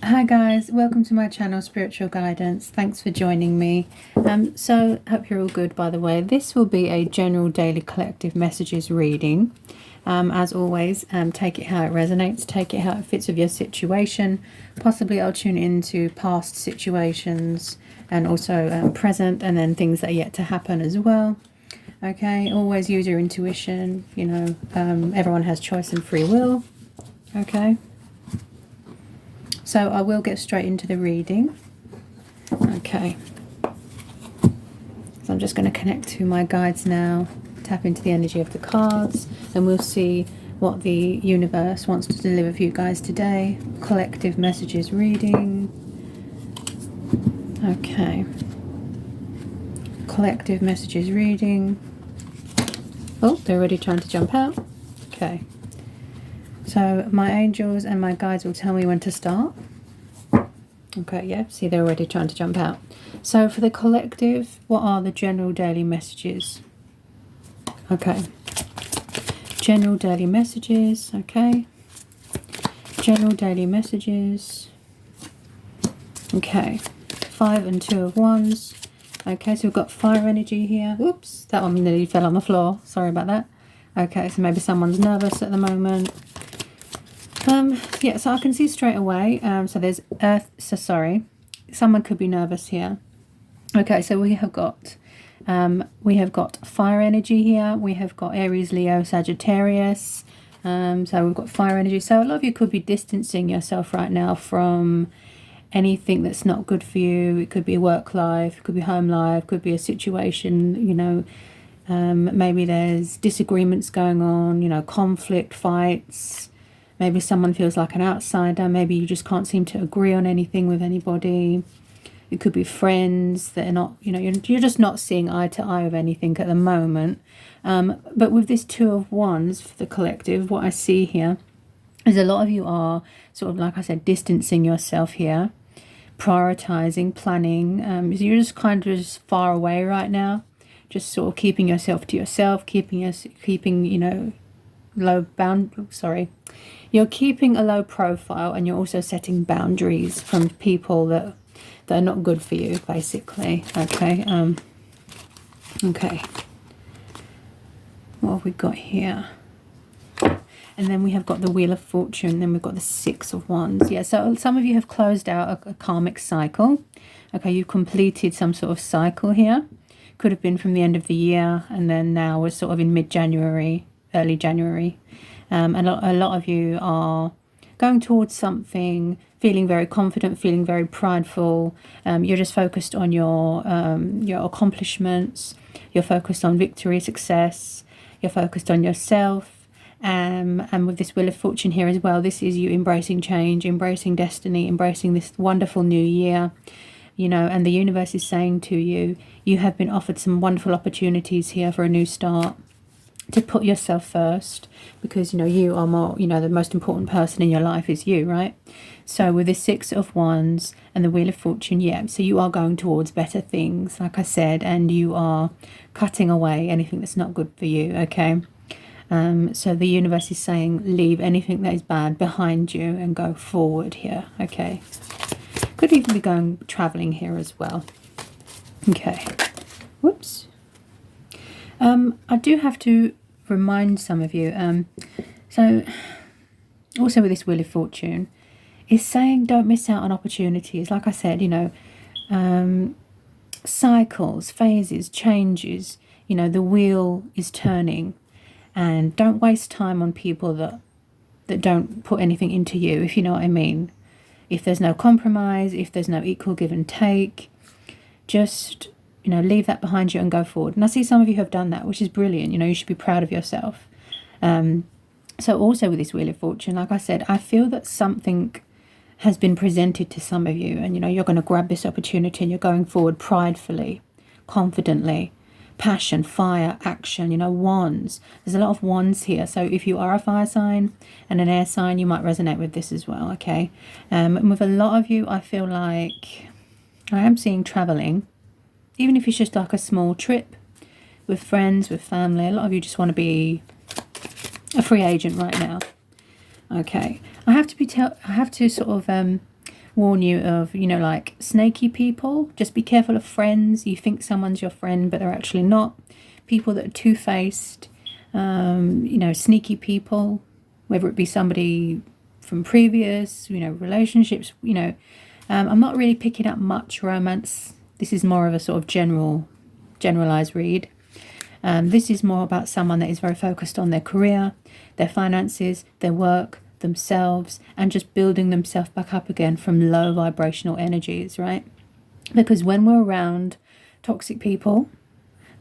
Hi guys, welcome to my channel Spiritual Guidance. Thanks for joining me. So hope you're all good. By the way, this will be a general daily collective messages reading. As always, take it how it resonates, take it how it fits with your situation. Possibly I'll tune into past situations and also present, and then things that are yet to happen as well. Okay, always use your intuition. You know, everyone has choice and free will. Okay. So I will get straight into the reading. Okay. So I'm just going to connect to my guides now, tap into the energy of the cards, and we'll see what the universe wants to deliver for you guys today. Collective messages reading. Okay. Collective messages reading. Oh, they're already trying to jump out. Okay. So my angels and my guides will tell me when to start. Okay, yeah, see they're already trying to jump out. So for the collective, what are the general daily messages? Okay. General daily messages, okay. General daily messages. Okay. 5 and 2 of Wands. Okay, so we've got fire energy here. Oops, that one nearly fell on the floor. Sorry about that. Okay, so maybe someone's nervous at the moment. Yeah, so I can see straight away. So there's earth. So sorry, someone could be nervous here. Okay, so we have got fire energy here. We have got Aries, Leo, Sagittarius. So we've got fire energy. So a lot of you could be distancing yourself right now from anything that's not good for you. It could be work life, it could be home life, could be a situation, you know, maybe there's disagreements going on, you know, conflict, fights. Maybe someone feels like an outsider. Maybe you just can't seem to agree on anything with anybody. It could be friends that are not, you know, you're just not seeing eye to eye with anything at the moment. But with this 2 of Wands for the collective, what I see here is a lot of you are sort of, like I said, distancing yourself here, prioritizing, planning. So you're just kind of just far away right now, just sort of keeping yourself to yourself, keeping you know, you're keeping a low profile, and you're also setting boundaries from people that are not good for you, basically. Okay. Okay, what have we got here? And then we have got the Wheel of Fortune, then we've got the 6 of Wands. Yeah, so some of you have closed out a karmic cycle. Okay, you've completed some sort of cycle here. Could have been from the end of the year, and then now we're sort of in mid-January, early January. And a lot of you are going towards something, feeling very confident, feeling very prideful. You're just focused on your accomplishments. You're focused on victory, success. You're focused on yourself. And with this Wheel of Fortune here as well, this is you embracing change, embracing destiny, embracing this wonderful new year. You know, and the universe is saying to you, you have been offered some wonderful opportunities here for a new start. To put yourself first, because, you know, you are more, you know, the most important person in your life is you, right? So with the 6 of Wands and the Wheel of Fortune, yeah, so you are going towards better things, like I said, and you are cutting away anything that's not good for you. Okay. So the universe is saying, leave anything that is bad behind you and go forward here. Okay. Could even be going traveling here as well. Okay. Whoops. I do have to remind some of you, so also with this Wheel of Fortune, is saying don't miss out on opportunities. Like I said, you know, cycles, phases, changes, you know, the wheel is turning, and don't waste time on people that don't put anything into you, if you know what I mean. If there's no compromise, if there's no equal give and take, just, you know, leave that behind you and go forward. And I see some of you have done that, which is brilliant. You know, you should be proud of yourself. So also with this Wheel of Fortune, like I said, I feel that something has been presented to some of you, and, you know, you're going to grab this opportunity and you're going forward pridefully, confidently, passion, fire, action, you know, wands. There's a lot of wands here. So if you are a fire sign and an air sign, you might resonate with this as well. Okay. And with a lot of you, I feel like I am seeing traveling. Even if it's just like a small trip with friends, with family. A lot of you just want to be a free agent right now. Okay. I have to sort of warn you of, you know, like snaky people. Just be careful of friends. You think someone's your friend, but they're actually not. People that are two-faced, you know, sneaky people, whether it be somebody from previous, you know, relationships, you know. I'm not really picking up much romance. This is more of a sort of generalized read. This is more about someone that is very focused on their career, their finances, their work, themselves, and just building themselves back up again from low vibrational energies, right? Because when we're around toxic people,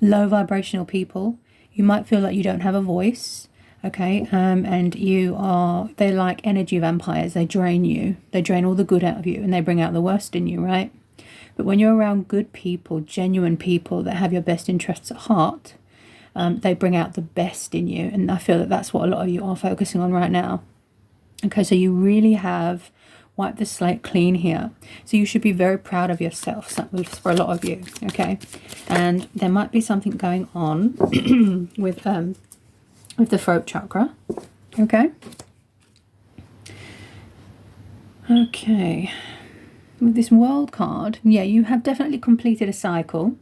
low vibrational people, you might feel like you don't have a voice, okay? And they're like energy vampires. They drain you. They drain all the good out of you, and they bring out the worst in you, right? But when you're around good people, genuine people that have your best interests at heart, they bring out the best in you. And I feel that that's what a lot of you are focusing on right now. Okay, so you really have wiped the slate clean here. So you should be very proud of yourself for a lot of you, okay? And there might be something going on with the throat chakra, okay? Okay. With this world card, yeah, you have definitely completed a cycle.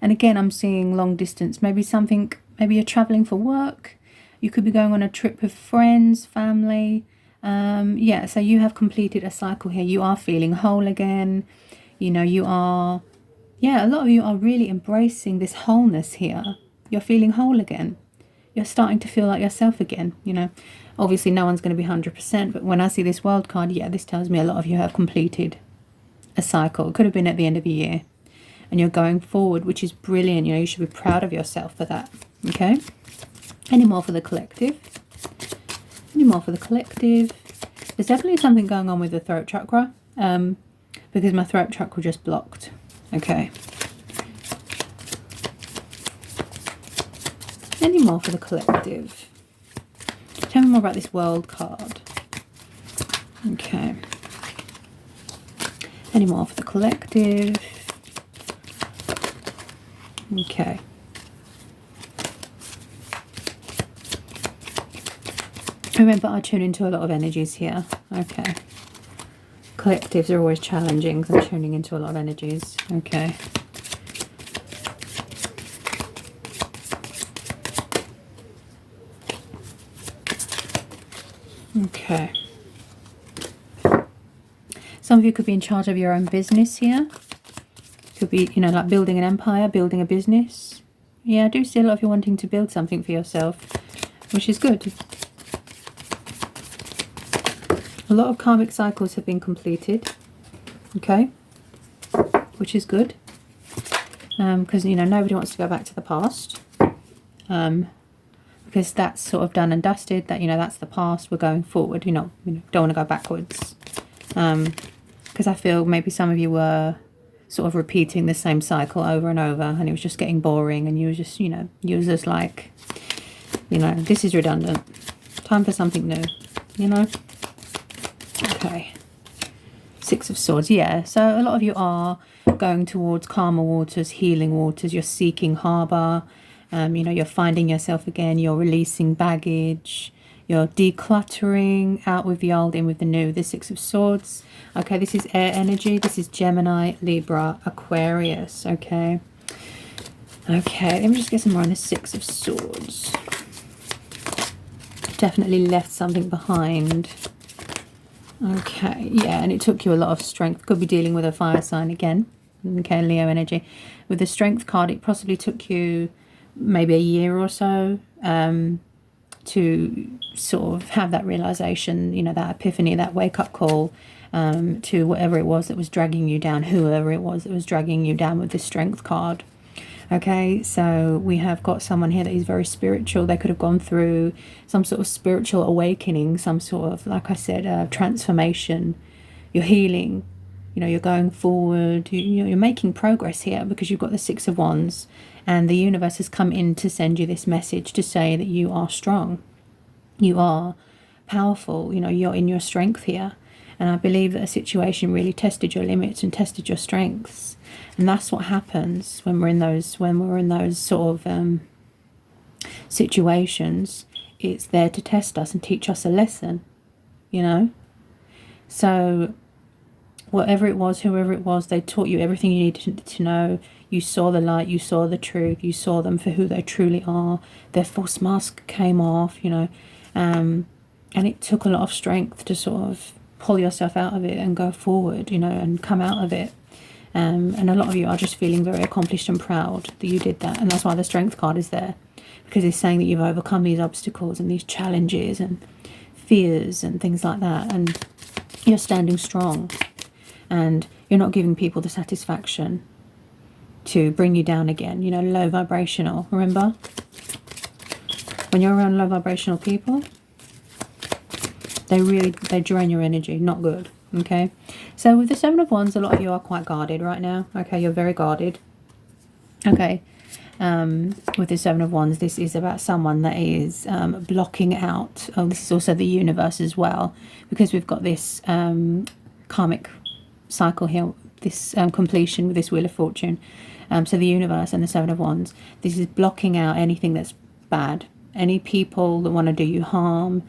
And again, I'm seeing long distance, maybe you're traveling for work. You could be going on a trip with friends, family. Yeah, so you have completed a cycle here. You are feeling whole again. You know, a lot of you are really embracing this wholeness here. You're feeling whole again. You're starting to feel like yourself again, you know. Obviously, no one's going to be 100%, but when I see this world card, yeah, this tells me a lot of you have completed a cycle. It could have been at the end of a year. And you're going forward, which is brilliant. You know, you should be proud of yourself for that, okay? Any more for the collective? Any more for the collective? There's definitely something going on with the throat chakra, because my throat chakra just blocked. Okay. Any more for the collective? Tell me more about this world card. Okay. Any more for the collective? Okay. Remember, I tune into a lot of energies here. Okay. Collectives are always challenging because I'm tuning into a lot of energies. Okay. Okay. Some of you could be in charge of your own business here. Could be, you know, like building an empire, building a business. Yeah, I do see a lot of you wanting to build something for yourself, which is good. A lot of karmic cycles have been completed, okay, which is good, because, you know, nobody wants to go back to the past, because that's sort of done and dusted. That, you know, that's the past. We're going forward. You know, don't want to go backwards, because I feel maybe some of you were sort of repeating the same cycle over and over, and it was just getting boring, and you were just, you know, you was just like, you know, this is redundant. Time for something new, you know. Okay, Six of Swords. Yeah, so a lot of you are going towards calmer waters, healing waters. You're seeking harbour. You know, you're finding yourself again. You're releasing baggage. You're decluttering, out with the old, in with the new. The Six of Swords. Okay, this is air energy. This is Gemini, Libra, Aquarius. Okay. Okay, let me just get some more on the Six of Swords. Definitely left something behind. Okay, yeah, and it took you a lot of strength. Could be dealing with a fire sign again. Okay, Leo energy. With the Strength card, it possibly took you maybe a year or so to sort of have that realization, you know, that epiphany, that wake-up call to whatever it was that was dragging you down, whoever it was that was dragging you down with the Strength card. Okay, so we have got someone here that is very spiritual. They could have gone through some sort of spiritual awakening, some sort of, like I said, transformation. You're healing, you know, you're going forward. You're making progress here because you've got the Six of Wands, and the universe has come in to send you this message to say that you are strong. You are powerful, you know, you're in your strength here. And I believe that a situation really tested your limits and tested your strengths. And that's what happens when we're in those sort of situations. It's there to test us and teach us a lesson, you know. So whatever it was, whoever it was, they taught you everything you needed to know. You saw the light, you saw the truth, you saw them for who they truly are. Their false mask came off, you know, and it took a lot of strength to sort of pull yourself out of it and go forward, you know, and come out of it. And a lot of you are just feeling very accomplished and proud that you did that. And that's why the Strength card is there, because it's saying that you've overcome these obstacles and these challenges and fears and things like that. And you're standing strong, and you're not giving people the satisfaction to bring you down again. You know, low vibrational. Remember, when you're around low vibrational people, they drain your energy. Not good. Okay, so with the Seven of Wands, a lot of you are quite guarded right now. Okay, you're very guarded. Okay, with the Seven of Wands, this is about someone that is blocking out. Oh, this is also the universe as well, because we've got this karmic cycle here, this completion with this Wheel of Fortune. So the universe and the Seven of Wands, this is blocking out anything that's bad, any people that want to do you harm,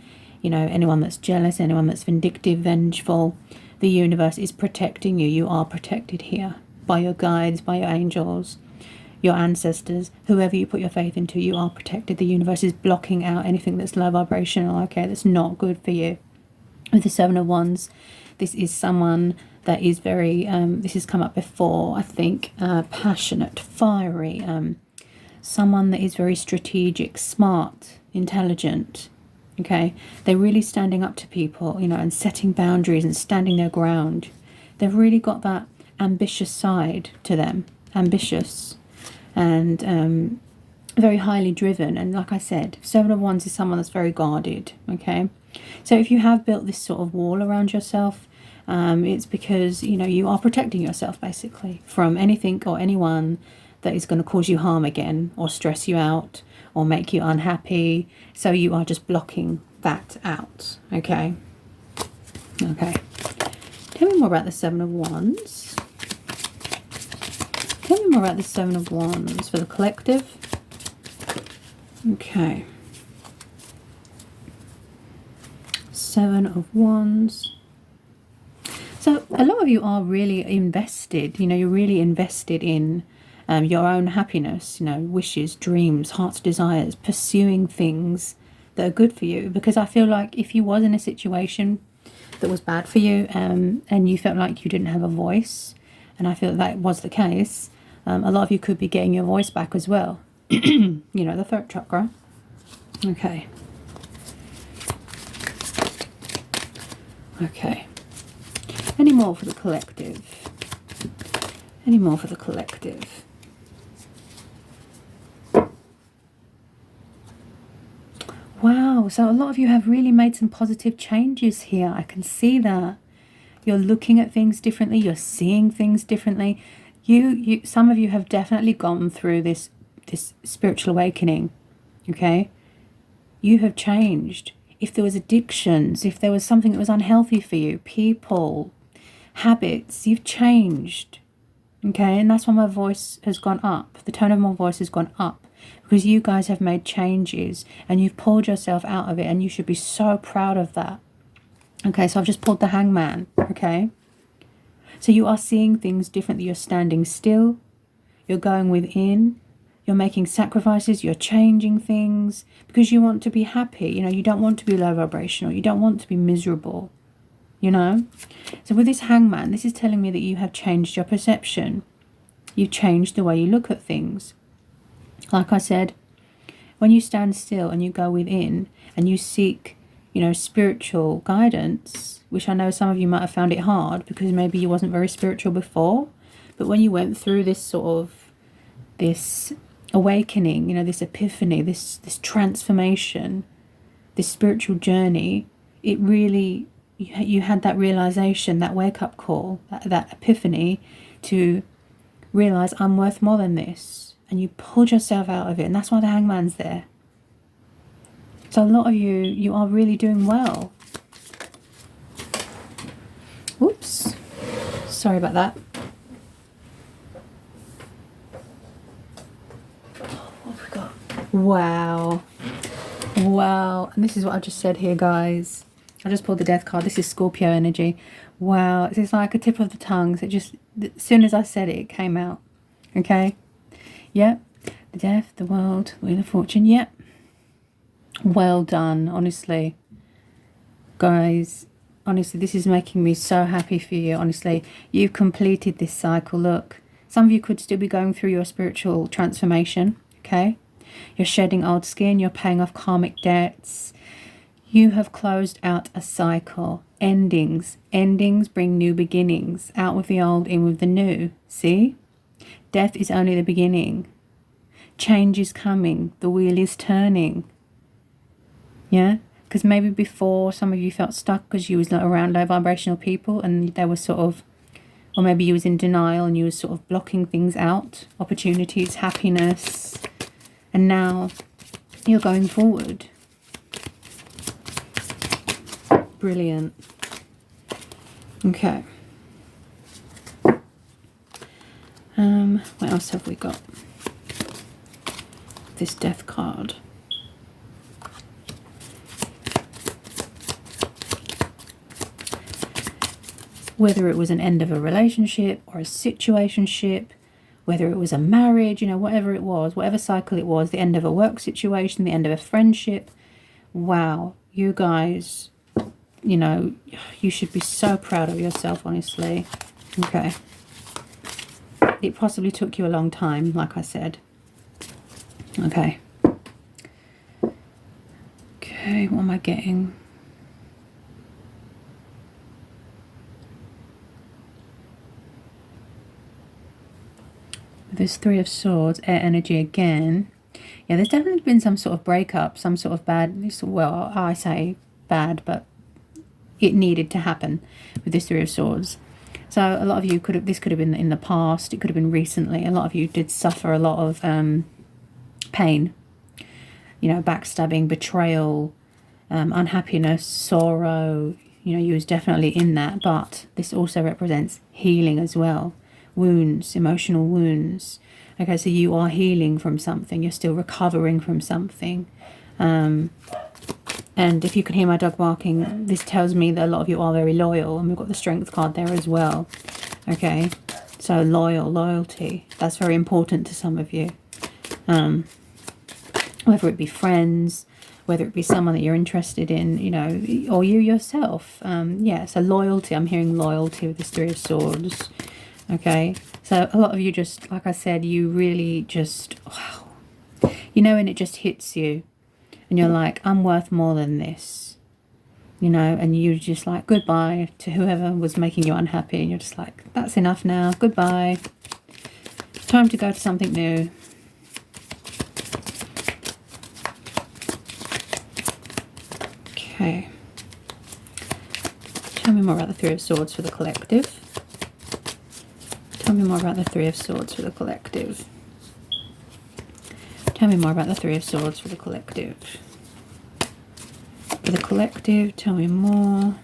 you know, anyone that's jealous, anyone that's vindictive, vengeful. The universe is protecting you. You are protected here by your guides, by your angels, your ancestors, whoever you put your faith into. You are protected. The universe is blocking out anything that's low vibrational, okay, that's not good for you. With the Seven of Wands, this is someone that is very, this has come up before, I think, passionate, fiery, someone that is very strategic, smart, intelligent. Okay, they're really standing up to people, you know, and setting boundaries and standing their ground. They've really got that ambitious side to them, ambitious and very highly driven. And like I said, Seven of Wands is someone that's very guarded. Okay, so if you have built this sort of wall around yourself, it's because, you know, you are protecting yourself basically from anything or anyone that is going to cause you harm again, or stress you out, or make you unhappy. So you are just blocking that out. Okay. Okay. Tell me more about the Seven of Wands. Tell me more about the Seven of Wands for the collective. Okay. Seven of Wands. So a lot of you are really invested, you know, you're really invested in your own happiness, you know, wishes, dreams, heart's desires, pursuing things that are good for you. Because I feel like if you was in a situation that was bad for you, and you felt like you didn't have a voice, and I feel that was the case, a lot of you could be getting your voice back as well. You know, the throat chakra. Okay. Okay. Any more for the collective? Any more for the collective? Wow, so a lot of you have really made some positive changes here. I can see that. You're looking at things differently. You're seeing things differently. Some of you have definitely gone through this spiritual awakening. Okay? You have changed. If there was addictions, if there was something that was unhealthy for you, people, habits, you've changed. Okay? And that's why my voice has gone up. The tone of my voice has gone up. Because you guys have made changes and you've pulled yourself out of it, and you should be so proud of that. Okay, so I've just pulled the Hangman. Okay, so you are seeing things differently. You're standing still, you're going within, you're making sacrifices, you're changing things because you want to be happy. You know, you don't want to be low vibrational, you don't want to be miserable, you know. So with this Hangman, this is telling me that you have changed your perception. You've changed the way you look at things. Like I said, when you stand still and you go within and you seek, you know, spiritual guidance, which I know some of you might have found it hard because maybe you wasn't very spiritual before, but when you went through this sort of, this awakening, you know, this epiphany, this transformation, this spiritual journey, it really, you had that realization, that wake-up call, that epiphany to realize I'm worth more than this. And you pulled yourself out of it. And that's why the Hangman's there. So a lot of you are really doing well. Whoops. Sorry about that. What have we got? Wow. Wow. And this is what I just said here, guys. I just pulled the death card. This is Scorpio energy. Wow, it's like a tip of the tongue. So it just, as soon as I said it, it came out. Okay? Yep. The death, the world, wheel of fortune. Yep. Well done, honestly. Guys, honestly, this is making me so happy for you. Honestly, you've completed this cycle. Look, some of you could still be going through your spiritual transformation. Okay? You're shedding old skin. You're paying off karmic debts. You have closed out a cycle. Endings. Endings bring new beginnings. Out with the old, in with the new. See? Death is only the beginning. Change is coming. The wheel is turning. Yeah? Because maybe before some of you felt stuck because you was around low vibrational people and they were sort of, or maybe you was in denial and you was sort of blocking things out. Opportunities, happiness. And now you're going forward. Brilliant. Okay. What else have we got? This death card. Whether it was an end of a relationship or a situationship, whether it was a marriage, you know, whatever it was, whatever cycle it was, the end of a work situation, the end of a friendship. Wow, you guys, you know, you should be so proud of yourself, honestly. Okay. It possibly took you a long time, like I said. Okay. Okay, what am I getting? There's Three of Swords, air energy again. Yeah, there's definitely been some sort of breakup, some sort of bad, well, I say bad, but it needed to happen with this Three of Swords. So a lot of you this could have been in the past, it could have been recently. A lot of you did suffer a lot of pain, you know, backstabbing, betrayal, unhappiness, sorrow. You know, you was definitely in that, but this also represents healing as well. Wounds, emotional wounds. Okay, so you are healing from something, you're still recovering from something. And if you can hear my dog barking, this tells me that a lot of you are very loyal, and we've got the Strength card there as well. Okay, so loyalty, that's very important to some of you. Whether it be friends, whether it be someone that you're interested in, you know, or you yourself. Yeah, so loyalty, I'm hearing loyalty with this Three of Swords. Okay, so a lot of you just, like I said, you really just, wow. You know, and it just hits you. And you're like, I'm worth more than this. You know, and you're just like, goodbye to whoever was making you unhappy. And you're just like, that's enough now. Goodbye. Time to go to something new. Okay. Tell me more about the Three of Swords for the collective. Tell me more about the Three of Swords for the collective. Tell me more about the Three of Swords for the collective. For the collective, tell me more.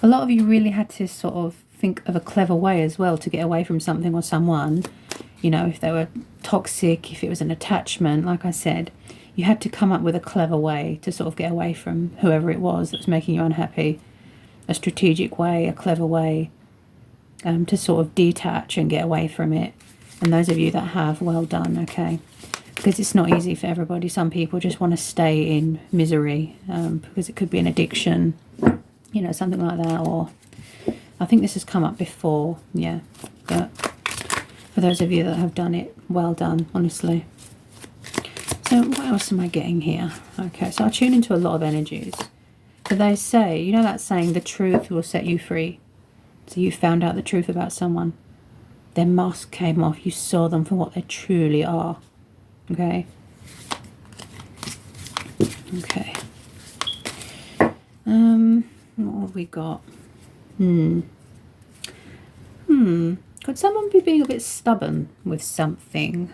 A lot of you really had to sort of think of a clever way as well to get away from something or someone. You know, if they were toxic, if it was an attachment, like I said, you had to come up with a clever way to sort of get away from whoever it was that was making you unhappy. A strategic way, a clever way to sort of detach and get away from it. And those of you that have, well done, okay? Because it's not easy for everybody. Some people just want to stay in misery because it could be an addiction, you know, something like that. Or I think this has come up before, yeah. But for those of you that have done it, well done, honestly. So what else am I getting here? Okay, so I tune into a lot of energies. So they say, you know that saying, the truth will set you free. So you found out the truth about someone. Their mask came off. You saw them for what they truly are. Okay. Okay. What have we got? Could someone be being a bit stubborn with something?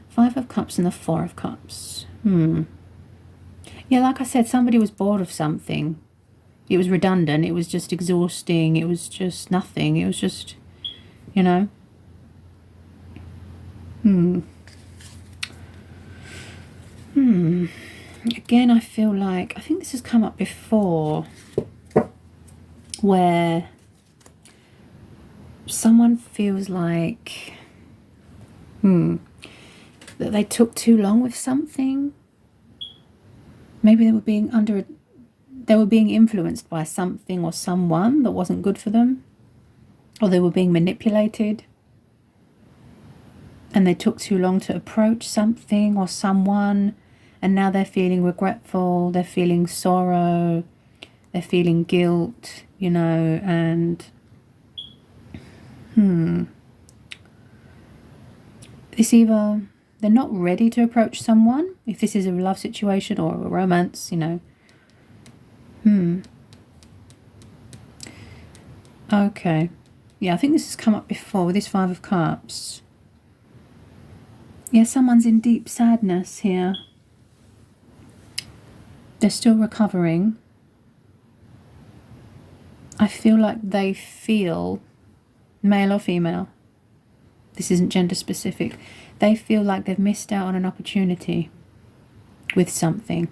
Five of Cups and the Four of Cups. Yeah, like I said, somebody was bored of something. It was redundant. It was just exhausting. It was just nothing. It was just, you know. Again, I feel like, I think this has come up before, where someone feels like that they took too long with something. Maybe they were being influenced by something or someone that wasn't good for them, or they were being manipulated, and they took too long to approach something or someone, and now they're feeling regretful, they're feeling sorrow, they're feeling guilt, you know, and it's either they're not ready to approach someone, if this is a love situation or a romance, you know. Okay. Yeah, I think this has come up before with this Five of Cups. Yeah, someone's in deep sadness here. They're still recovering. I feel like they feel, male or female, this isn't gender specific, they feel like they've missed out on an opportunity with something.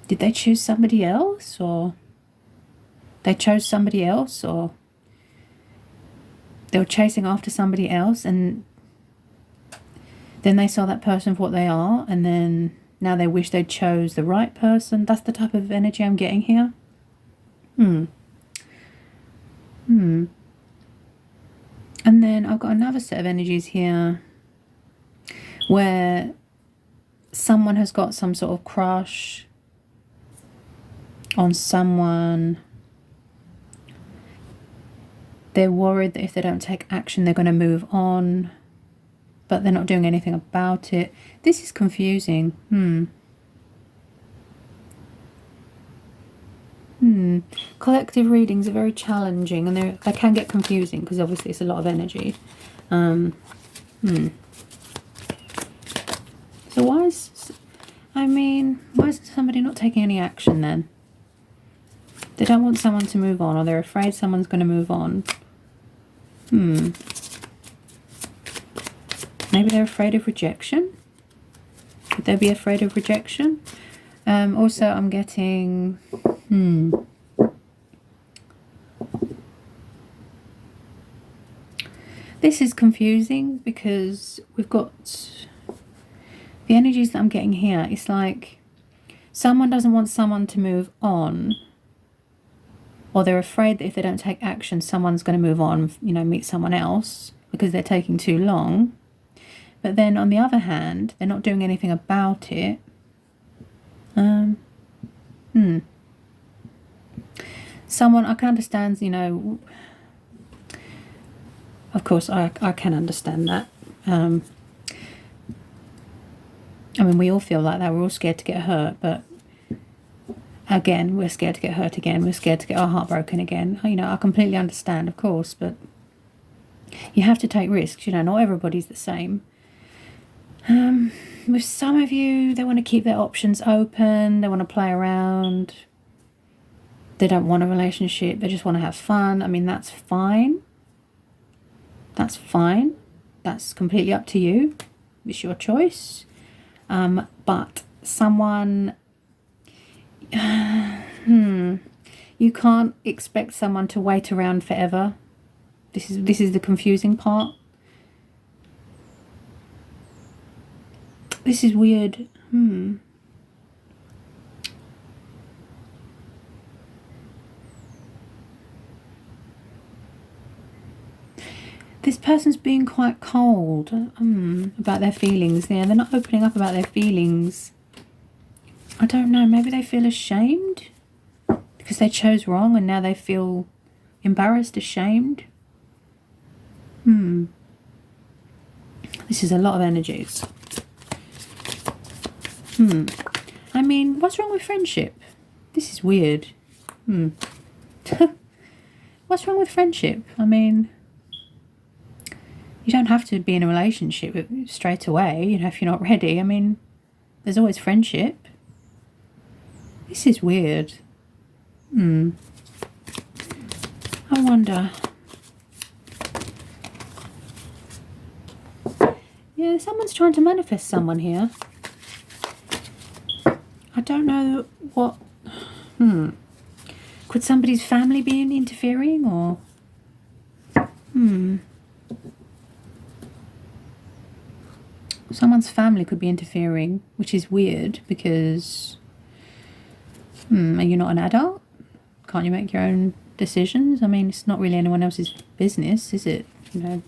Did they choose somebody else, or they chose somebody else, or they were chasing after somebody else, and then they saw that person for what they are, and then now they wish they chose the right person? That's the type of energy I'm getting here. And then I've got another set of energies here where someone has got some sort of crush on someone. They're worried that if they don't take action, they're going to move on, but they're not doing anything about it. This is confusing. Collective readings are very challenging, and they can get confusing because obviously it's a lot of energy. So why is somebody not taking any action then? They don't want someone to move on, or they're afraid someone's going to move on. Maybe they're afraid of rejection. Could they be afraid of rejection? Also, I'm getting... This is confusing because we've got the energies that I'm getting here. It's like someone doesn't want someone to move on, or they're afraid that if they don't take action, someone's going to move on, you know, meet someone else because they're taking too long. But then on the other hand, they're not doing anything about it. Someone, I can understand, you know, of course I can understand that. I mean, we all feel like that. We're all scared to get hurt, but again, we're scared to get hurt again. We're scared to get our heart broken again. You know, I completely understand, of course, but you have to take risks. You know, not everybody's the same. With some of you, they want to keep their options open. They want to play around. They don't want a relationship. They just want to have fun. I mean, that's fine. That's fine. That's completely up to you. It's your choice. But someone... you can't expect someone to wait around forever. This is the confusing part. This is weird. This person's being quite cold about their feelings. Yeah, they're not opening up about their feelings. I don't know. Maybe they feel ashamed because they chose wrong, and now they feel embarrassed, ashamed. This is a lot of energies. I mean, what's wrong with friendship? This is weird. What's wrong with friendship? I mean, you don't have to be in a relationship straight away, you know, if you're not ready. I mean, there's always friendship. This is weird. I wonder. Yeah, someone's trying to manifest someone here. I don't know what... Could somebody's family be interfering, or... Someone's family could be interfering, which is weird because... are you not an adult? Can't you make your own decisions? I mean, it's not really anyone else's business, is it? You know,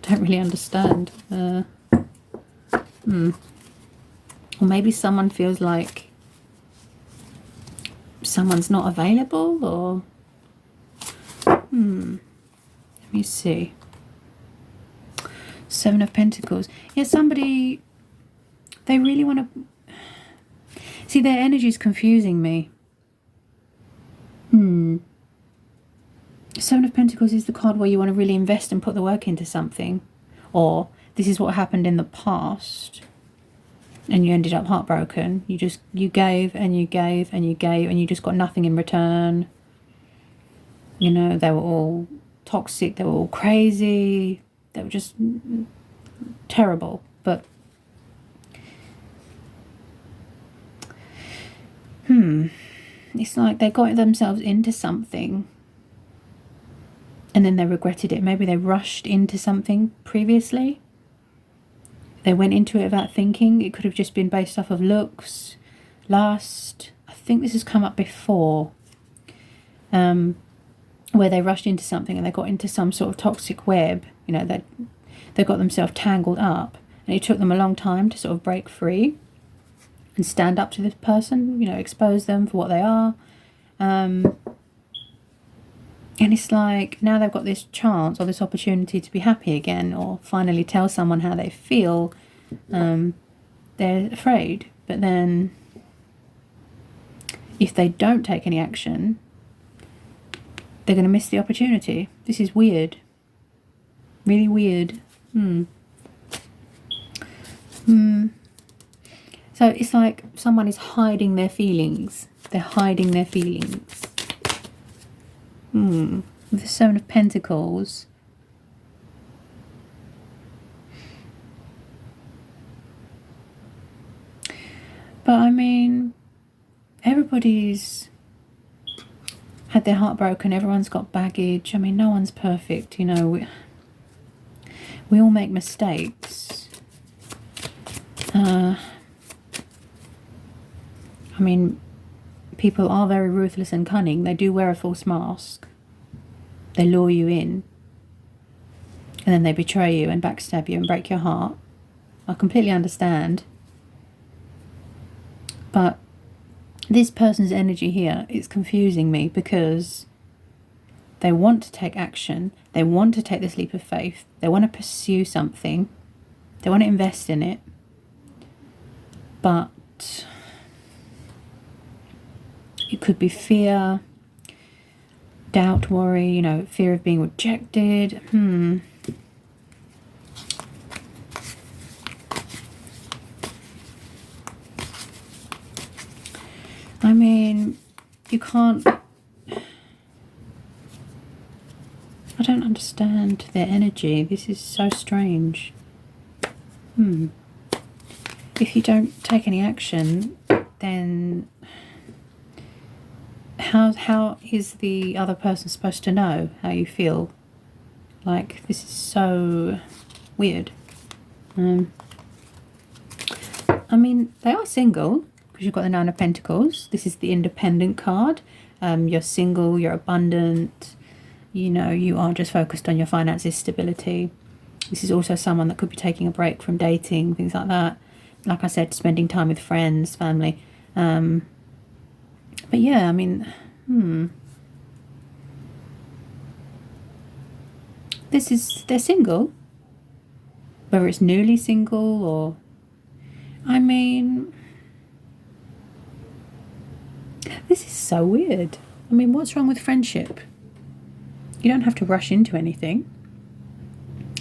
don't really understand. Or maybe someone feels like someone's not available, or... Let me see. 7 of Pentacles. Yeah, somebody... They really want to... See, their energy is confusing me. 7 of Pentacles is the card where you want to really invest and put the work into something. Or this is what happened in the past and you ended up heartbroken. You gave and you gave and you gave and you just got nothing in return. You know, they were all toxic, they were all crazy, they were just terrible. But it's like they got themselves into something and then they regretted it. Maybe they rushed into something previously. They went into it without thinking. It could have just been based off of looks, lust. I think this has come up before, where they rushed into something and they got into some sort of toxic web. You know, they got themselves tangled up, and it took them a long time to sort of break free and stand up to this person, you know, expose them for what they are. And it's like now they've got this chance or this opportunity to be happy again, or finally tell someone how they feel. They're afraid, but then if they don't take any action, they're going to miss the opportunity. This is weird. Really weird. So it's like someone is hiding their feelings. They're hiding their feelings. With the 7 of Pentacles. But I mean, everybody's had their heart broken. Everyone's got baggage. I mean, no one's perfect. You know, we all make mistakes. I mean, people are very ruthless and cunning. They do wear a false mask. They lure you in. And then they betray you and backstab you and break your heart. I completely understand. But this person's energy here is confusing me because they want to take action. They want to take this leap of faith. They want to pursue something. They want to invest in it. But it could be fear, doubt, worry, you know, fear of being rejected. I mean, you can't... I don't understand their energy. This is so strange. If you don't take any action, then how is the other person supposed to know how you feel? Like, this is so weird. I mean, they are single because you've got the 9 of Pentacles. This is the independent card. You're single, you're abundant, you know, you are just focused on your finances, stability. This is also someone that could be taking a break from dating, things like that. Like I said, spending time with friends, family. But yeah, I mean, they're single. Whether it's newly single or, I mean, this is so weird. I mean, what's wrong with friendship? You don't have to rush into anything.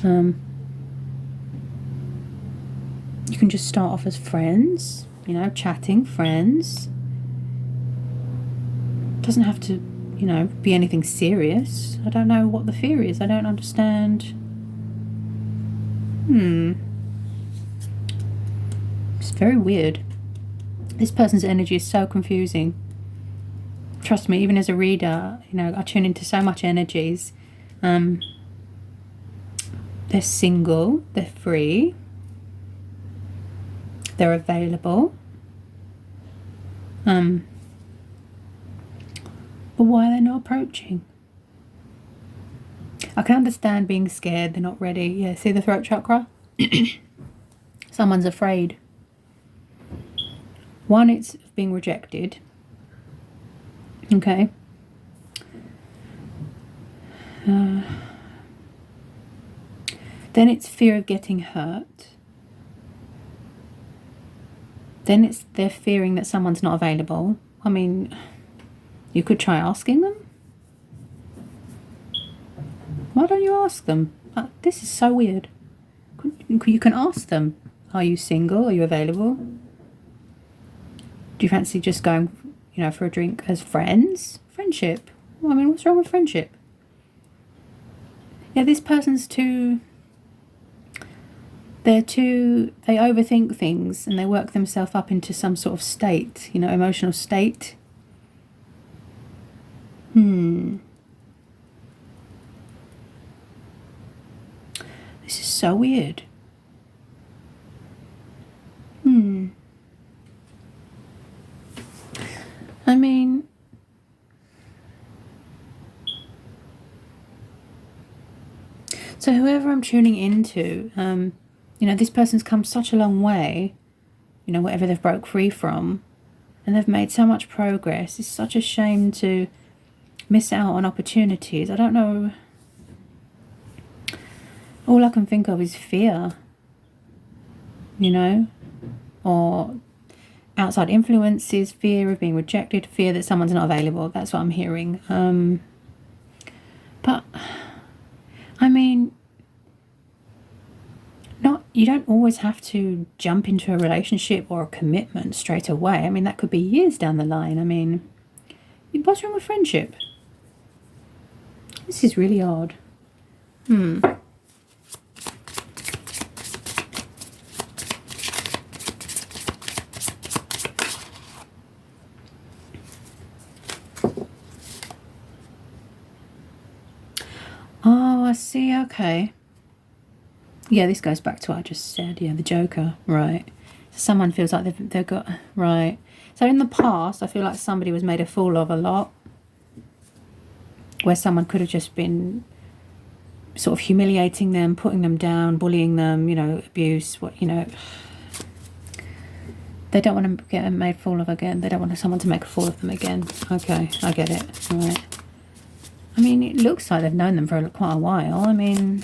You can just start off as friends, you know, chatting, friends. Doesn't have to, you know, be anything serious. I don't know what the fear is. I don't understand. It's very weird. This person's energy is so confusing. Trust me, even as a reader, you know, I tune into so much energies. They're single, they're free, they're available. But why are they not approaching? I can understand being scared, they're not ready. Yeah, see the throat chakra? Someone's afraid. One, it's being rejected. Okay. Then it's fear of getting hurt. Then it's they're fearing that someone's not available. I mean, you could try asking them. Why don't you ask them? This is so weird. You can ask them. Are you single? Are you available? Do you fancy just going, you know, for a drink as friends? Friendship. Well, I mean, what's wrong with friendship? Yeah, this person's too... they overthink things and they work themselves up into some sort of state, you know, emotional state. This is so weird. I mean, so whoever I'm tuning into, you know, this person's come such a long way, you know, whatever they've broke free from, and they've made so much progress. It's such a shame to miss out on opportunities. I don't know. All I can think of is fear, you know, or outside influences, fear of being rejected, fear that someone's not available. That's what I'm hearing. But, I mean, you don't always have to jump into a relationship or a commitment straight away. I mean, that could be years down the line. I mean, what's wrong with friendship? This is really odd. Oh, I see. Okay. Yeah, this goes back to what I just said. Yeah, the Joker. Right. So someone feels like they've got... Right. So in the past, I feel like somebody was made a fool of a lot. Where someone could have just been sort of humiliating them, putting them down, bullying them, you know, abuse, what, you know. They don't want to get made a fool of again. They don't want someone to make a fool of them again. Okay, I get it. Right. I mean, it looks like they've known them for quite a while. I mean,